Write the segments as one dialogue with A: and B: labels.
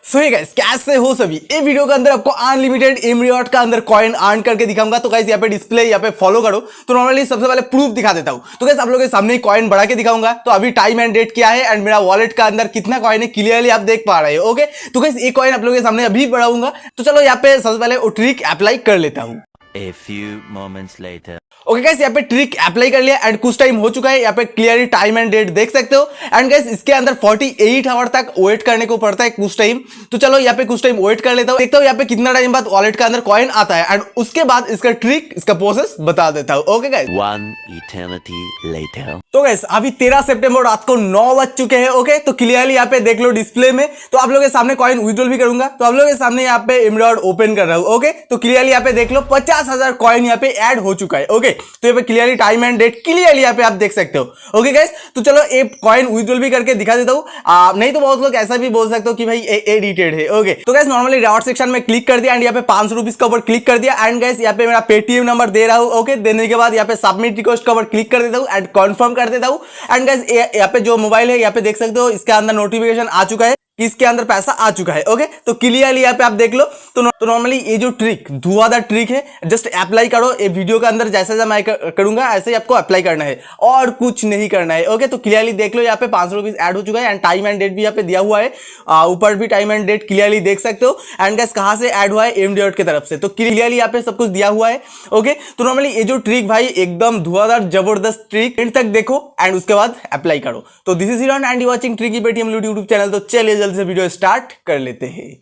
A: सो hey guys, कैसे हो सभी। ये वीडियो के अंदर आपको अनलिमिटेड एम रिवॉर्ड का अंदर कॉइन अर्न करके दिखाऊंगा। तो गाइस यहाँ पे डिस्प्ले यहाँ पे फॉलो करो। तो नॉर्मली सबसे पहले प्रूफ दिखा देता हूँ। तो गाइस आप लोगों के सामने कॉइन बढ़ा के दिखाऊंगा। तो अभी टाइम एंड डेट क्या है एंड मेरा वॉलेट का अंदर कितना कॉइन है क्लियरली आप देख पा रहे हो। ओके, तो गाइस ये कॉइन आप लोगों के सामने अभी बढ़ाऊंगा। तो चलो यहाँ पे सबसे पहले वो ट्रिक अप्लाई कर लेता हूँ।
B: A few moments later.
A: Okay guys, यहाँ पे ट्रिक अप्लाई कर लिया एंड कुछ टाइम हो चुका है। यहाँ पे क्लियरली टाइम एंड डेट देख सकते हो। एंड गाइस इसके अंदर 48 आवर तक वेट करने को पड़ता है कुछ टाइम। तो चलो यहाँ पे कुछ टाइम वेट कर लेता हूँ, देखता हूँ यहाँ पे कितना टाइम बाद वॉलेट के अंदर कॉइन आता है एंड उसके बाद इसका ट्रिक, इसका प्रोसेस बता देता हूँ। Okay guys,
B: One eternity later.
A: तो गाइस अभी 13 सितंबर रात को 9 बज चुके हैं। ओके, तो क्लियरली यहाँ पे देख लो डिस्प्ले में। तो आप लोगों के सामने कॉइन विड्रॉल भी करूंगा। तो आप लोगों के सामने यहाँ पे एमरॉड ओपन कर रहा हूँ। ओके, तो क्लियरली यहाँ पे देख लो 50,000 कॉइन यहाँ पे ऐड हो चुका है। ओके, तो यहाँ पे clearly time and date clearly यहाँ पे आप देख सकते हो। ओके गाइस, तो चलो एक कॉइन विड्रॉल भी करके दिखा देता हूँ। नहीं तो बहुत लोग ऐसा भी बोल सकते हो कि भाई एडिटेड है। ओके, तो गाइस नॉर्मली रिवॉर्ड सेक्शन में क्लिक कर दिया एंड यहाँ पे 500 रुपीज का ऊपर क्लिक कर दिया एंड गाइस यहाँ पे मेरा पेटीएम नंबर दे रहा हूँ। ओके, देने के बाद यहाँ पे सबमिट रिक्वेस्ट का ऊपर क्लिक कर देता हूँ एंड कंफर्म कर देता हूँ। एंड गाइस यहाँ पे जो मोबाइल है यहाँ पे देख सकते हो इसके अंदर नोटिफिकेशन आ चुका है, इसके अंदर पैसा आ चुका है। ओके, तो क्लियरली यहाँ पे आप देख लो। तो नॉर्मली ये जो ट्रिक धुआंधार ट्रिक है, जस्ट अप्लाई करो। ये वीडियो के अंदर जैसा मैं करूंगा ऐसे ही आपको अप्लाई करना है और कुछ नहीं करना है। ओके, तो क्लियरली देख लो यहाँ पे 500 रुपीज ऐड हो चुका है एंड टाइम एंड डेट भी यहाँ पे दिया हुआ है। ऊपर भी टाइम एंड डेट क्लियरली देख सकते हो। एंड गाइस कहाँ से ऐड हुआ है, एमडीआर की तरफ से। तो क्लियरली यहाँ पे सब कुछ दिया हुआ है। ओके, तो नॉर्मली ये जो ट्रिक भाई एकदम धुआंधार जबरदस्त ट्रिक, एंड तक देखो एंड उसके बाद अप्लाई करो। तो दिस इज हिरन and you watching tricky Paytm YouTube channel. तो चलिए जल्दी से वीडियो स्टार्ट कर लेते हैं।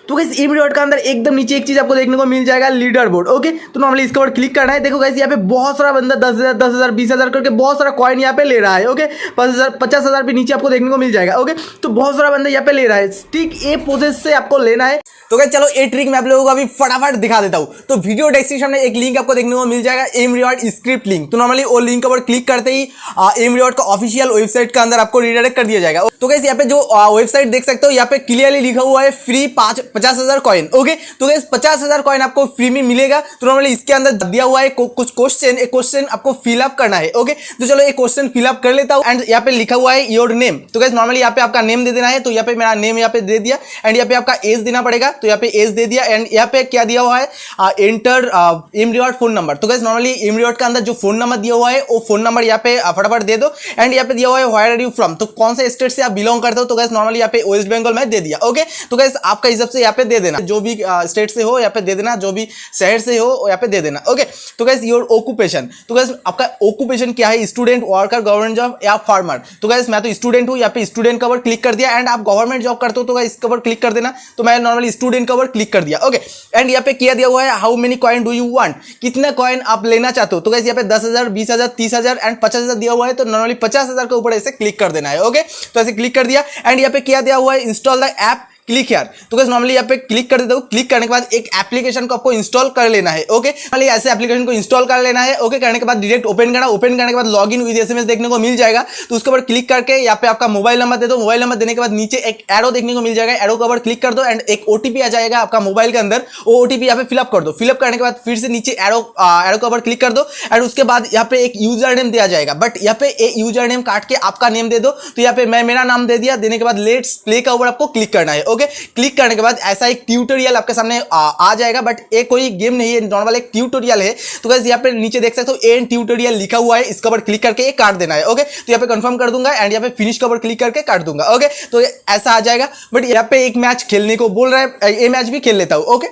A: तो गाइस ई रिवॉर्ड का अंदर एकदम नीचे एक चीज आपको देखने को मिल जाएगा, लीडर बोर्ड। ओके, तो नॉर्मली इसके ऊपर क्लिक करना है। देखो गाइस यहाँ पे बहुत सारा बंदा 10,000 10,000 20,000 करके बहुत सारा कॉइन यहाँ पे ले रहा है। ओके, 50,000 भी नीचे आपको देखने को मिल जाएगा। ओके, तो बहुत सारा बंदा यहाँ पे ले रहा है। ठीक ये प्रोसेस से आपको लेना है। तो गाइस चलो ये ट्रिक मैं आप लोगों को अभी फटाफट दिखा देता हूँ। तो वीडियो डिस्क्रिप्शन में एक लिंक आपको देखने को मिल जाएगा, एम रिवॉर्ड स्क्रिप्ट लिंक। तो नॉर्मली वो लिंक पर क्लिक करते ही एम रिवॉर्ड का ऑफिशियल वेबसाइट का अंदर आपको रिडायरेक्ट कर दिया जाएगा। तो गाइस यहाँ पे जो वेबसाइट देख सकते हो यहाँ पे क्लियरली लिखा हुआ है फ्री 50,000 कॉइन। ओके, तो गाइस 50,000 कॉइन आपको फ्री में मिलेगा। तो नॉर्मली इसके अंदर दिया हुआ है कुछ क्वेश्चन, एक क्वेश्चन आपको फिलअप करना है। ओके, तो चलो एक क्वेश्चन फिलअप कर लेता हूँ। एंड यहाँ पे लिखा हुआ है योर नेम। तो गाइस नॉर्मली यहाँ पे आपका नेम दे देना है। तो यहाँ पे मेरा नेम यहाँ पे दे दिया एंड यहाँ पे आपका एज देना पड़ेगा। तो यहाँ पे एज दे दिया एंड यहाँ पे क्या दिया हुआ है, enter M reward phone number. तो गाइस नॉर्मली एम रिवॉर्ड का अंदर जो फोन नंबर दिया हुआ है वो फोन नंबर यहाँ पे फटाफट दे दो। एंड यहाँ पे दिया हुआ है व्हेयर आर यू फ्रॉम, तो कौन से स्टेट से आप बिलोंग करते हो। तो गाइस नॉर्मली यहाँ पे वेस्ट बंगाल में दे दिया। ओके, तो गाइस आपका हिसाब से यहाँ पे दे देना, जो भी स्टेट से हो यहाँ पे दे देना, जो भी शहर से हो यहाँ पे दे देना। ओके, तो गाइस योर ऑक्यूपेशन। तो गाइस आपका ऑक्यूपेशन क्या है, स्टूडेंट, वर्कर, गवर्नमेंट जॉब या फार्मर। तो गाइस मैं तो स्टूडेंट हूँ, यहाँ पे स्टूडेंट का ऊपर क्लिक कर दिया। एंड आप गवर्नमेंट जॉब करते हो तो गाइस इसके ऊपर क्लिक कर देना। तो मैं नॉर्मली स्टूडेंट का ऊपर क्लिक कर दिया। ओके, एंड यहाँ पे क्या दिया हुआ है, how many coin do you want, कितना कॉइन आप लेना चाहते हो। तो गाइस यहाँ पे 10,000 20,000 30,000 एंड 50,000 दिया हुआ है। तो नॉर्मली 50,000 के ऊपर ऐसे क्लिक कर देना है। ओके, तो ऐसे क्लिक कर दिया एंड यहाँ पे क्या दिया हुआ है, इंस्टॉल द ऐप, क्लिक यार। तो गाइस नॉर्मली यहाँ पे क्लिक कर देता हूँ। क्लिक करने के बाद एक एप्लीकेशन को आपको इंस्टॉल कर लेना है। ओके, नॉर्मली ऐसे एप्लीकेशन को इंस्टॉल कर लेना है। ओके, करने के बाद डायरेक्ट ओपन करना। ओपन करने के बाद लॉगिन विद एसएमएस देखने को मिल जाएगा। तो उसके ऊपर क्लिक करके यहाँ पे आपका मोबाइल नंबर दे दो। मोबाइल नंबर देने के बाद नीचे एक एरो देखने को मिल जाएगा, एरो के ऊपर क्लिक कर दो एंड एक ओटीपी आ जाएगा आपका मोबाइल के अंदर। वो ओटीपी यहाँ पे फिलअप कर दो। फिलअप करने के बाद फिर से नीचे एरो के ऊपर क्लिक कर दो एंड उसके बाद यहाँ पे एक यूजर नेम दिया जाएगा। बट यहाँ पे एक यूजर नेम काट के आपका नेम दे दो। तो यहाँ पे मैं मेरा नाम दे दिया। देने के बाद लेट्स प्ले का ऊपर आपको क्लिक करना है। ओके, क्लिक करने के बाद ऐसा एक ट्यूटोरियल आपके सामने आ जाएगा। बट ये कोई गेम नहीं है, नॉर्मल एक ट्यूटोरियल है। तो गाइस यहाँ पे नीचे देख सकते हो एंड ट्यूटोरियल लिखा हुआ है, इसके ऊपर क्लिक करके ये काट देना है। ओके, तो यहाँ पे कंफर्म कर दूंगा एंड यहाँ पे फिनिश के ऊपर क्लिक करके काट दूंगा। ओके, तो ऐसा आ जाएगा। बट यहाँ पे एक मैच खेलने को बोल रहा है, ये मैच भी खेल लेता हूँ। ओके,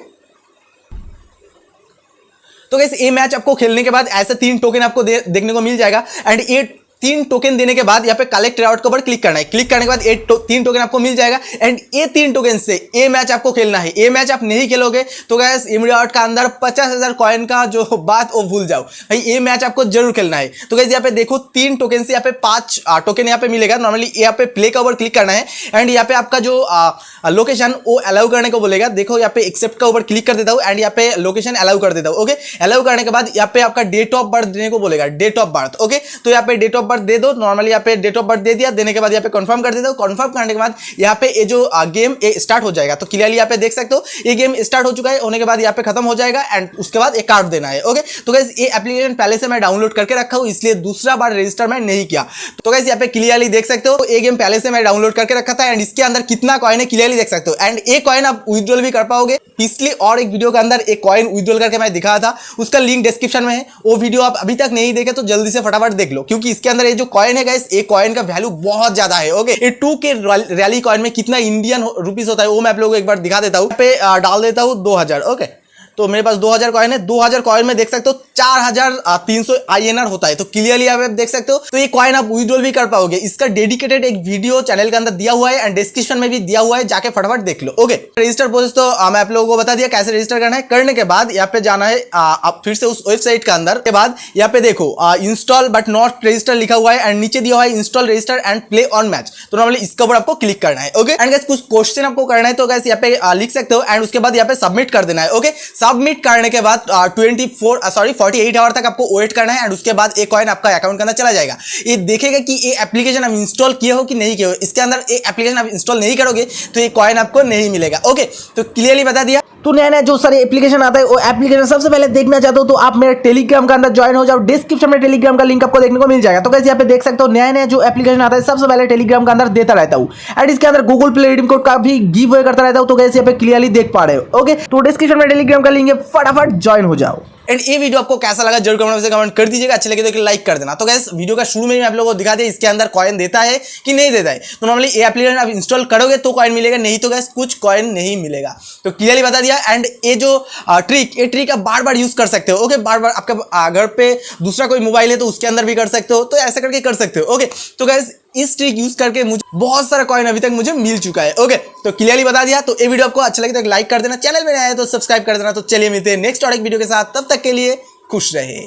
A: तो गाइस ये मैच आपको खेलने के बाद ऐसे 3 टोकन आपको देखने को मिल जाएगा एंड ये 3 टोकन देने के बाद यहाँ पे कलेक्ट रिवॉर्ड के ऊपर क्लिक करना है। क्लिक करने के बाद 3 टोकन आपको मिल जाएगा एंड ये 3 टोकन से ये मैच आपको खेलना है। ये मैच आप नहीं खेलोगे तो गाइस एम रिवॉर्ड का अंदर 50,000 कॉइन का जो बात वो भूल जाओ भाई, ये मैच आपको जरूर खेलना है। तो गाइस यहाँ पे देखो 3 टोकन से यहाँ पे 5 टोकन यहाँ पे मिलेगा। नॉर्मली यहाँ पे प्ले का ऊपर क्लिक करना है एंड यहाँ पे आपका जो लोकेशन वो अलाउ करने को बोलेगा। देखो यहाँ पे एक्सेप्ट का ऊपर क्लिक कर देता हूँ एंड यहाँ पे लोकेशन अलाउ कर देता हूँ। ओके, अलाउ करने के बाद यहाँ पे आपका डेट ऑफ बर्थ देने को बोलेगा, डेट ऑफ बर्थ। ओके, तो यहाँ पे डेट ऑफ बर्थ दे दो। नॉर्मली यहाँ पे डेट ऑफ बर्थ दे दिया, देने के बाद यहाँ पे कंफर्म कर देते हो। कंफर्म करने के बाद यहाँ पे ये जो गेम स्टार्ट हो जाएगा। तो क्लियरली यहाँ पे देख सकते हो ये गेम स्टार्ट हो चुका है, होने के बाद यहाँ पे खत्म हो जाएगा एंड उसके बाद एक कार्ड देना है। ओके, तो गाइस ये एप्लीकेशन पहले से मैं डाउनलोड करके रखा हूँ, इसलिए दूसरा बार रजिस्टर मैं नहीं किया। तो गाइस यहाँ पे क्लियरली देख सकते हो ये गेम पहले से मैं डाउनलोड करके रखा था एंड इसके अंदर कितना कॉइन है क्लियरली देख सकते हो एंड ये कॉइन आप विड्रॉल भी कर पाओगे। पिछली और एक वीडियो के अंदर एक कॉइन विड्रॉल करके मैं दिखाया था, उसका लिंक डिस्क्रिप्शन में है। वो वीडियो आप अभी तक नहीं देखे तो जल्दी से फटाफट देख लो, क्योंकि इसके अंदर ये जो कॉइन है गाइस, ये कॉइन का वैल्यू बहुत ज्यादा है। ओके, ये 2 के रैली कॉइन में कितना इंडियन रुपीस होता है वो मैं आप लोगों को एक बार दिखा देता हूँ। पे डाल देता हूँ 2000। ओके, तो मेरे पास 2000 कॉइन है। 2000 कॉइन में देख सकते हो 4300 INR होता है। तो क्लियरली आप देख सकते हो, तो ये कॉइन आप विड्रॉल भी कर पाओगे। इसका डेडिकेटेड एक वीडियो चैनल के अंदर दिया हुआ है एंड डिस्क्रिप्शन में भी दिया हुआ है, जाके फटाफट देख लो। ओके, रजिस्टर प्रोसेस तो मैं आप लोगों को बता दिया कैसे रजिस्टर करना है। करने के बाद यहाँ पे जाना है आप फिर से उस वेबसाइट के अंदर। के बाद यहाँ पे देखो इंस्टॉल बट नॉट रजिस्टर लिखा हुआ है एंड नीचे दिया हुआ है install register and play on match. तो नॉर्मली इसके ऊपर आपको क्लिक करना है। ओके, एंड गाइस कुछ क्वेश्चन आपको करना है, तो गाइस यहाँ पे लिख सकते हो एंड उसके बाद यहाँ पे सबमिट कर देना है। ओके, सबमिट करने के बाद 48 आवर तक आपको वेट करना है एंड उसके बाद एक कॉइन आपका अकाउंट के अंदर चला जाएगा। ये देखेगा कि ये एप्लीकेशन आप इंस्टॉल किए हो कि नहीं किए हो। इसके अंदर ये एप्लीकेशन आप इंस्टॉल नहीं करोगे तो ये कॉइन आपको नहीं मिलेगा। ओके, तो क्लियरली बता दिया।
C: तो नया नया जो सारे एप्लीकेशन आता है वो एप्लीकेशन सबसे पहले देखना चाहते हो तो आप मेरे टेलीग्राम का अंदर ज्वाइन हो जाओ। डिस्क्रिप्शन में टेलीग्राम का लिंक आपको देखने को मिल जाएगा। तो गाइस यहाँ पे देख सकते हो नया नया जो एप्लीकेशन आता है सबसे पहले टेलीग्राम का अंदर देता रहता हूँ एंड इसके अंदर गूगल प्ले रिडीम कोड का भी गिव अवे करता रहता हूँ। तो गाइस यहाँ पे क्लियरली देख पा रहे हो। ओके, तो डिस्क्रिप्शन में टेलीग्राम का लिंक है, फटाफट ज्वाइन हो जाओ।
A: एंड ये वीडियो आपको कैसा लगा जरूर कमेंट कर दीजिएगा। अच्छे लगे तो लाइक कर देना। तो गाइस वीडियो का शुरू में ही आप लोगों को दिखा दिया इसके अंदर कॉइन देता है कि नहीं देता है। तो नॉर्मली ये एप्लीकेशन आप इंस्टॉल करोगे तो कॉइन मिलेगा, नहीं तो गाइस कुछ कॉइन नहीं मिलेगा। तो क्लियरली बता दिया। एंड ये जो ट्रिक आप बार बार यूज कर सकते हो। ओके, बार बार आपका घर पे दूसरा कोई मोबाइल है तो उसके अंदर भी कर सकते हो, तो ऐसा करके कर सकते हो। ओके, तो गाइस इस ट्रिक यूज करके मुझे बहुत सारा कॉइन अभी तक मुझे मिल चुका है। ओके, तो क्लियरली बता दिया। तो ये वीडियो आपको अच्छा लगे तो लाइक कर देना, चैनल में नया है तो सब्सक्राइब कर देना। तो चलिए मिलते हैं नेक्स्ट और एक वीडियो के साथ, तब तक के लिए खुश रहे।